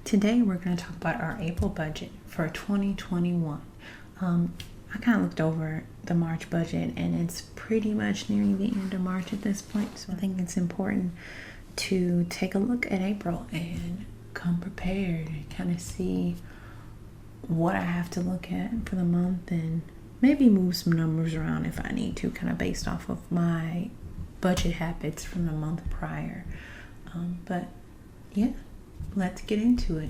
Today we're going to talk about our April budget for 2021. I kind of looked over the March budget and it's pretty much nearing the end of March at this point. So I think it's important to take a look at April and come prepared and kind of see what I have to look at for the month and maybe move some numbers around if I need to, kind of based off of my budget habits from the month prior. But yeah, let's get into it.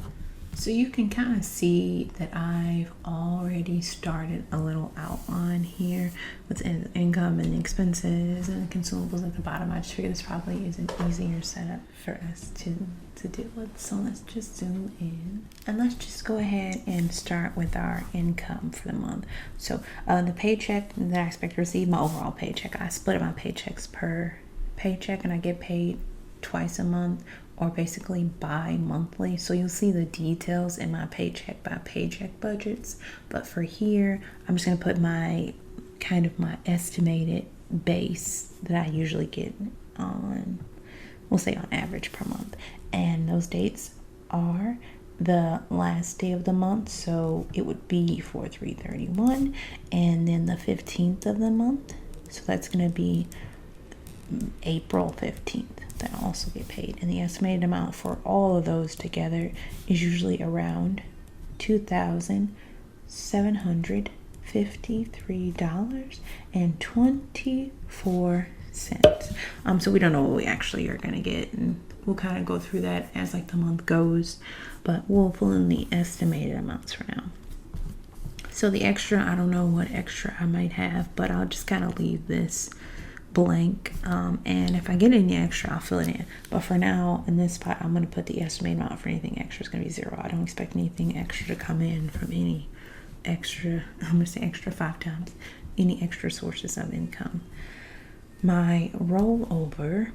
So you can kind of see that I've already started a little outline here with income and expenses and consumables at the bottom. I just figured this probably is an easier setup for us to deal with. So let's just zoom in and let's just go ahead and start with our income for the month. So the paycheck that I expect to receive, my overall paycheck, I split my paychecks per paycheck and I get paid twice a month, or basically bi-monthly. So you'll see the details in my paycheck by paycheck budgets. But for here, I'm just gonna put my estimated base that I usually get on, we'll say on average per month. And those dates are the last day of the month. So it would be for 3/31 and then the 15th of the month. So that's gonna be April 15th. That also get paid, and the estimated amount for all of those together is usually around $2,753.24. So we don't know what we actually are gonna get, and we'll kind of go through that as like the month goes, but we'll fill in the estimated amounts for now. So the extra, I don't know what extra I might have, but I'll just kind of leave this blank, and if I get any extra I'll fill it in, but for now in this spot I'm going to put the estimated amount for anything extra is going to be 0. I don't expect anything extra to come in from any extra, I'm going to say extra 5 times, any extra sources of income. My rollover,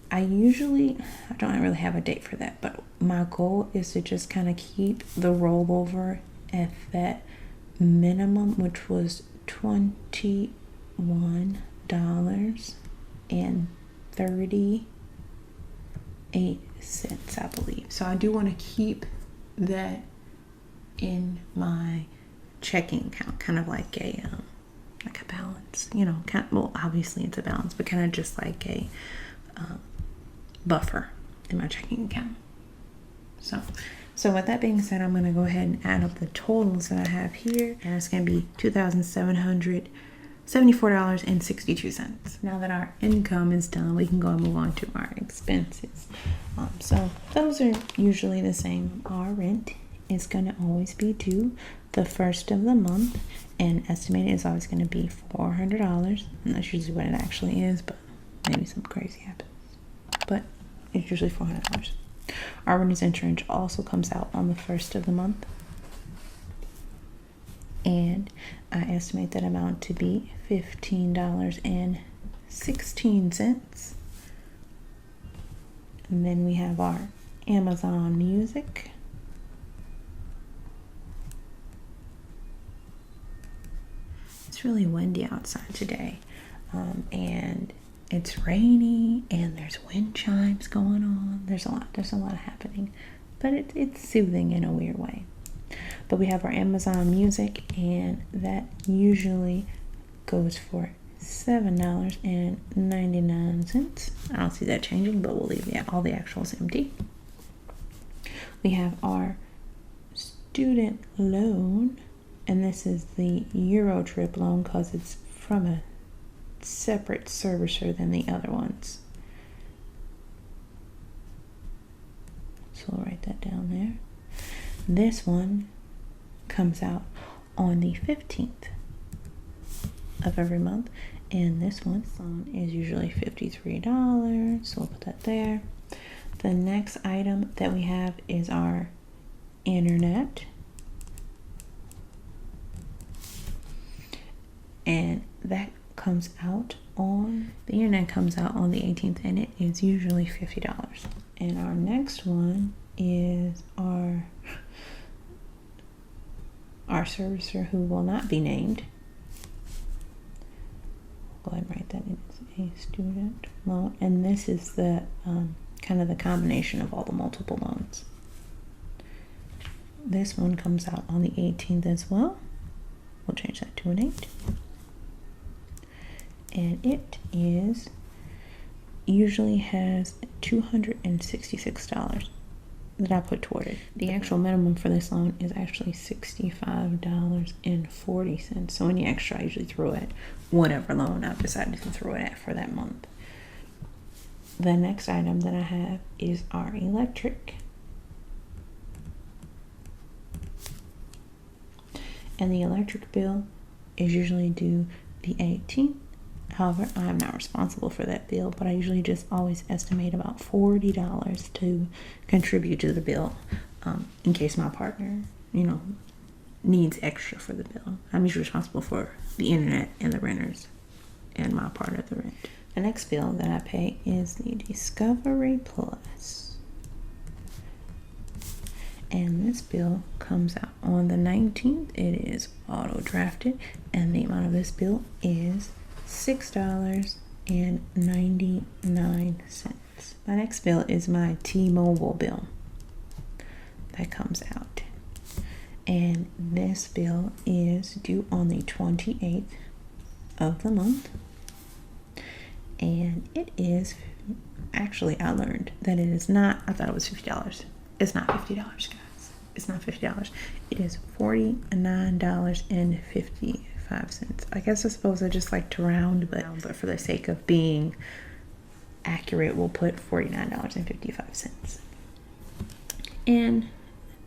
I don't really have a date for that, but my goal is to just kind of keep the rollover at that minimum, which was $21.38, I believe. So I do want to keep that in my checking account, kind of like a balance, well, obviously it's a balance, but kind of just like a buffer in my checking account. So with that being said, I'm going to go ahead and add up the totals that I have here, and it's going to be $2,774.62. Now that our income is done, we can go and move on to our expenses. So those are usually the same. Our rent is going to always be due the first of the month, and estimated is always going to be $400. And that's usually what it actually is, but maybe some crazy happens. But it's usually $400. Our renter's insurance also comes out on the first of the month, and I estimate that amount to be $15.16. And then we have our Amazon Music. It's really windy outside today, and it's rainy, and there's wind chimes going on. There's a lot happening, but it's soothing in a weird way. But we have our Amazon Music, and that usually goes for $7.99. I don't see that changing, but we'll leave all the actuals empty. We have our student loan, and this is the Eurotrip loan because it's from a separate servicer than the other ones. So we'll write that down there. This one comes out on the 15th of every month, and this one is usually $53, so we'll put that there. The next item that we have is our internet, and that comes out on the 18th, and it is usually $50. And our next one is our servicer, who will not be named. Go ahead and write that in as a student loan, and this is the kind of the combination of all the multiple loans. this one comes out on the 18th as well. We'll change that to an 8. And it usually has $266 that I put toward it. The actual minimum for this loan is actually $65.40. So any extra I usually throw at whatever loan I've decided to throw it at for that month. The next item that I have is our electric. And the electric bill is usually due the 18th. However, I am not responsible for that bill, but I usually just always estimate about $40 to contribute to the bill in case my partner, needs extra for the bill. I'm usually responsible for the internet and the renters and my part of the rent. The next bill that I pay is the Discovery Plus. And this bill comes out on the 19th. It is auto drafted, and the amount of this bill is $6.99. My next bill is my T-Mobile bill that comes out, and this bill is due on the 28th of the month, and it is actually, I learned that it is not, I thought it was $50. It's not $50, guys. It's not $50. It is $49.55. I guess I suppose I just like to round, but for the sake of being accurate, we'll put $49.55. And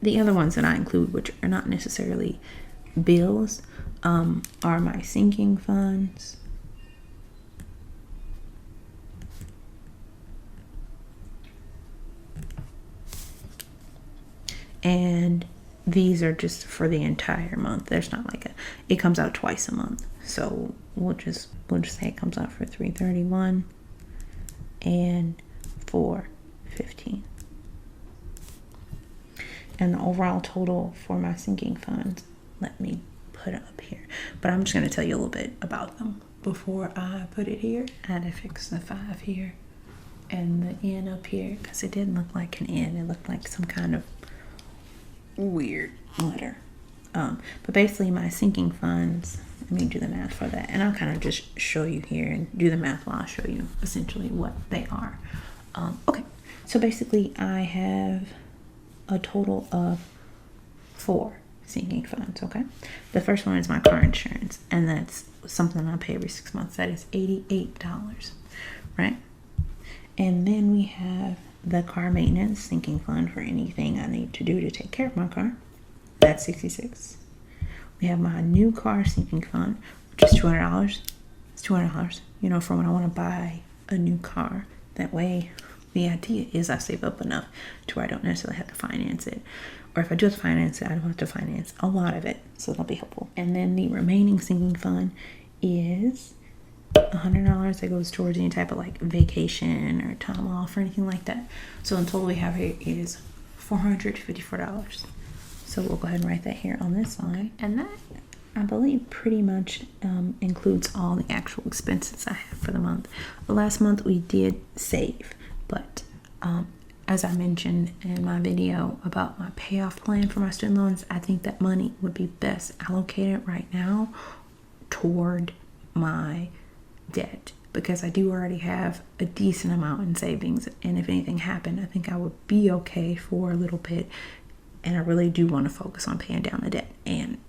the other ones that I include, which are not necessarily bills, are my sinking funds. And these are just for the entire month. There's not like it comes out twice a month. So we'll just say it comes out for $331 and $415. And the overall total for my sinking funds, let me put it up here. But I'm just going to tell you a little bit about them before I put it here. I had to fix the 5 here and the N up here because it didn't look like an N. It looked like some kind of weird letter. But basically my sinking funds, let me do the math for that, and I'll kind of just show you here and do the math while I show you essentially what they are. Okay, so basically I have a total of 4 sinking funds. Okay, the first one is my car insurance, and that's something I pay every 6 months. That is $88, right? And then we have the car maintenance sinking fund for anything I need to do to take care of my car. That's $66. We have my new car sinking fund, which is $200. It's $200, for when I want to buy a new car. That way, the idea is I save up enough to where I don't necessarily have to finance it. Or if I do have to finance it, I don't have to finance a lot of it. So that'll be helpful. And then the remaining sinking fund is $100 that goes towards any type of like vacation or time off or anything like that. So in total we have here is $454. So we'll go ahead and write that here on this line. And that, I believe, pretty much includes all the actual expenses I have for the month. The last month we did save, but as I mentioned in my video about my payoff plan for my student loans, I think that money would be best allocated right now toward my debt, because I do already have a decent amount in savings, and if anything happened, I think I would be okay for a little bit, and I really do want to focus on paying down the debt. And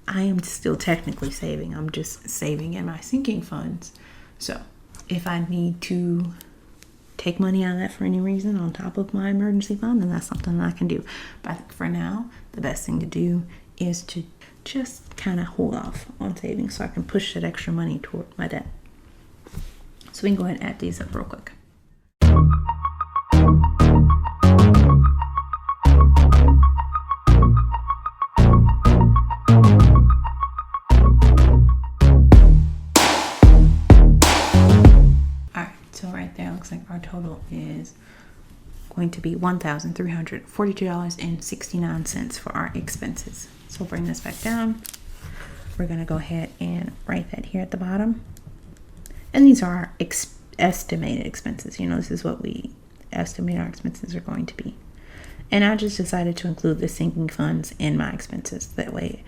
I am still technically saving. I'm just saving in my sinking funds. So if I need to take money out of that for any reason on top of my emergency fund, then that's something that I can do. But I think for now, the best thing to do is to just kind of hold off on saving so I can push that extra money toward my debt. So we can go ahead and add these up real quick. Alright, so right there looks like our total is going to be $1,342.69 for our expenses. So we'll bring this back down. We're going to go ahead and write that here at the bottom. And these are our estimated expenses. This is what we estimate our expenses are going to be. And I just decided to include the sinking funds in my expenses. That way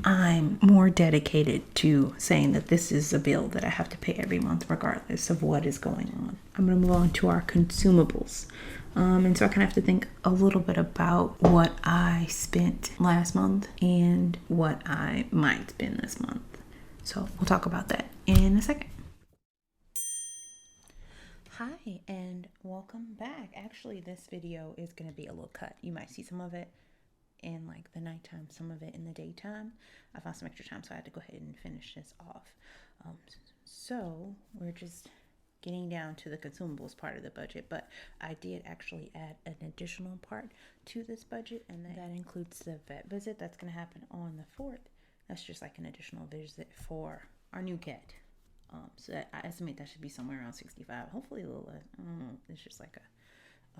I'm more dedicated to saying that this is a bill that I have to pay every month regardless of what is going on. I'm going to move on to our consumables. And so I kind of have to think a little bit about what I spent last month and what I might spend this month. So we'll talk about that in a second. Hi and welcome back. Actually, this video is going to be a little cut. You might see some of it in like the nighttime, some of it in the daytime. I found some extra time, so I had to go ahead and finish this off. So we're just getting down to the consumables part of the budget, but I did actually add an additional part to this budget, and that includes the vet visit that's going to happen on the 4th. That's just like an additional visit for our new cat. So that, I estimate that should be somewhere around 65, hopefully a little less. I don't know. It's just like a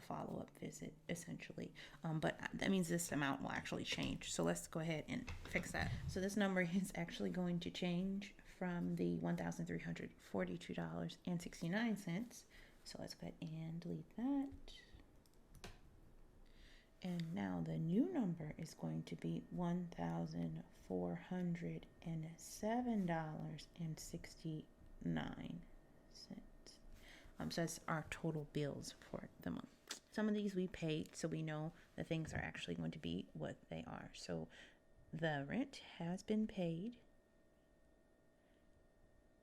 follow-up visit essentially. But that means this amount will actually change. So let's go ahead and fix that. So this number is actually going to change from the $1,342.69. So let's go ahead and delete that. And now the new number is going to be $1,407.69. So that's our total bills for the month. Some of these we paid, so we know the things are actually going to be what they are. So the rent has been paid,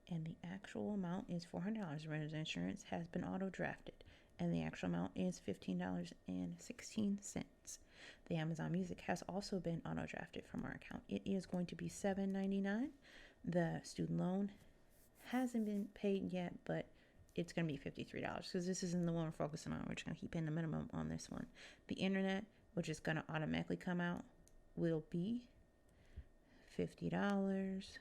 and the actual amount is $400. Renter's insurance has been auto drafted, and the actual amount is $15.16. The Amazon Music has also been auto drafted from our account. It is going to be $7.99. The student loan hasn't been paid yet, but it's going to be $53 because this isn't the one we're focusing on. We're just going to keep in the minimum on this one. The internet, which is going to automatically come out, will be $50.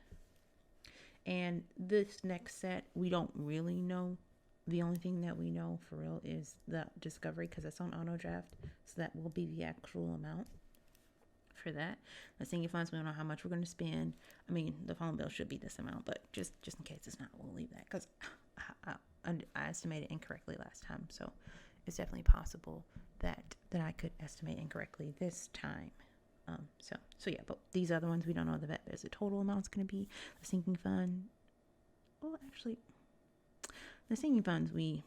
And this next set, we don't really know. The only thing that we know for real is the Discovery, because it's on auto draft. So that will be the actual amount for that. The sinking funds, we don't know how much we're going to spend. I mean, the phone bill should be this amount, but just in case it's not, we'll leave that because I estimated incorrectly last time. So it's definitely possible that I could estimate incorrectly this time. So yeah, but these other ones, we don't know the vet visit total amount is going to be. The sinking fund, well, actually, the sinking funds, they're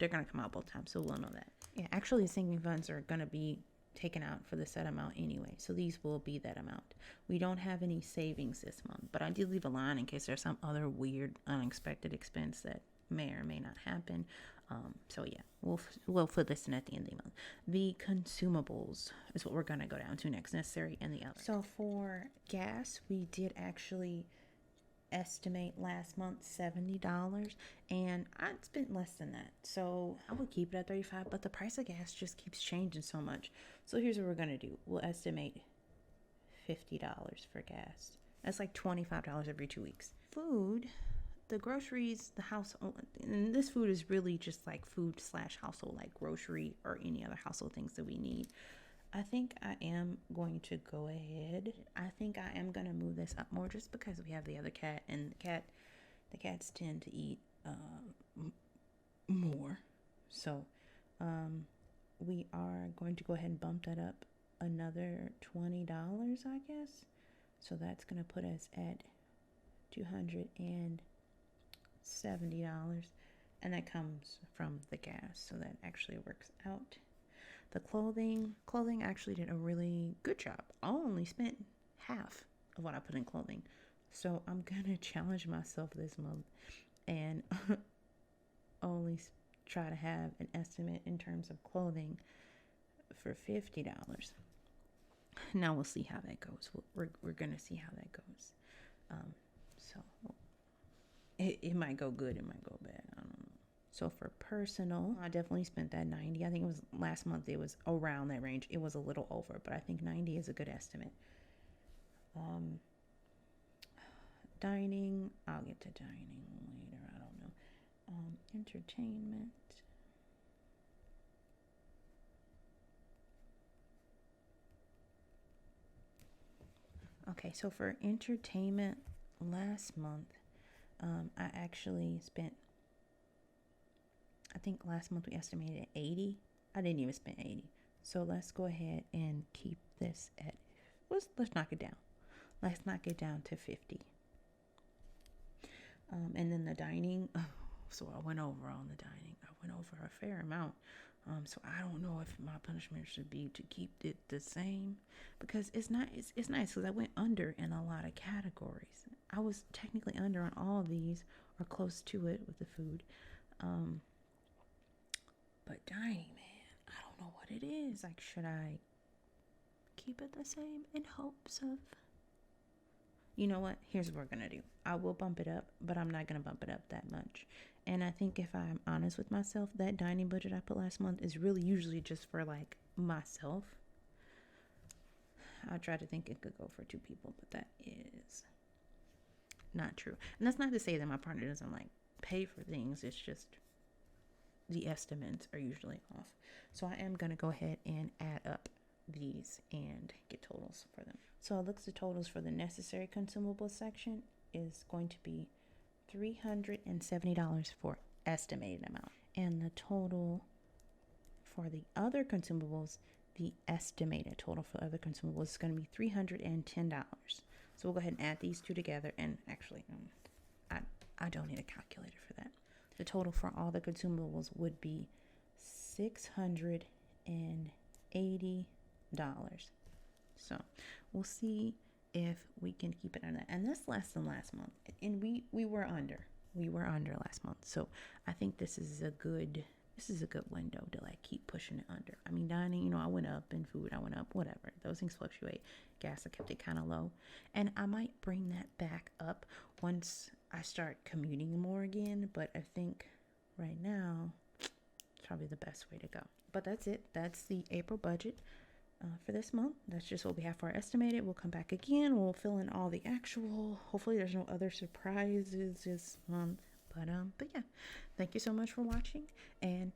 going to come out both times, so we'll know that. Yeah, actually, the sinking funds are going to be taken out for the set amount anyway, so these will be that amount. We don't have any savings this month, but I did leave a line in case there's some other weird, unexpected expense that may or may not happen. So yeah, we'll put this in at the end of the month. The consumables is what we're going to go down to next, necessary and the other. So for gas, we did actually estimate last month $70, and I spent less than that, so I would keep it at $35, but the price of gas just keeps changing so much. So here's what we're going to do. We'll estimate $50 for gas. That's like $25 every 2 weeks. Food, the groceries, the household, and this food is really just like food / household, like grocery or any other household things that we need. I think I am going to go ahead. I think I am going to move this up more just because we have the other cat, and the cats tend to eat more. So we are going to go ahead and bump that up another $20, I guess. So that's going to put us at $270, and that comes from the gas, so that actually works out. The clothing actually did a really good job. I only spent half of what I put in clothing, so I'm gonna challenge myself this month and only try to have an estimate in terms of clothing for $50. Now we'll see how that goes. We're gonna see how that goes. So it might go good, it might go bad. I don't know. So for personal, I definitely spent that $90. I think it was last month, it was around that range. It was a little over, but I think $90 is a good estimate. Dining, I'll get to dining later. I don't know. Entertainment. Okay, so for entertainment last month, I actually spent, I think last month we estimated 80. I didn't even spend 80. So let's go ahead and keep this at, let's knock it down. Let's knock it down to 50. And then the dining, so I went over on the dining. I went over a fair amount. So I don't know if my punishment should be to keep it the same, because it's nice because I went under in a lot of categories. I was technically under on all of these or close to it with the food. But dining, man, I don't know what it is. Like, should I keep it the same in hopes of, you know what? Here's what we're going to do. I will bump it up, but I'm not going to bump it up that much. And I think if I'm honest with myself, that dining budget I put last month is really usually just for like myself. I try to think it could go for 2 people, but that is not true. And that's not to say that my partner doesn't like pay for things. It's just the estimates are usually off. So I am going to go ahead and add up these and get totals for them. So it looks the totals for the necessary consumables section is going to be $370 for estimated amount, and the total for the other consumables, the estimated total for other consumables is going to be $310. So we'll go ahead and add these two together, and actually I don't need a calculator for that. The total for all the consumables would be $680. So we'll see if we can keep it under that. And that's less than last month. And we were under. We were under last month. So I think this is a good window to like keep pushing it under. I mean, dining, you know, I went up, in food I went up, whatever. Those things fluctuate. Gas, I kept it kind of low. And I might bring that back up once I start commuting more again. But I think right now it's probably the best way to go. But that's it. That's the April budget. For this month. That's just what we have for our estimated. We'll come back again. We'll fill in all the actual. Hopefully there's no other surprises this month. But yeah, thank you so much for watching. And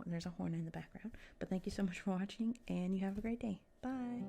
there's a horn in the background. But thank you so much for watching, and you have a great day. Bye.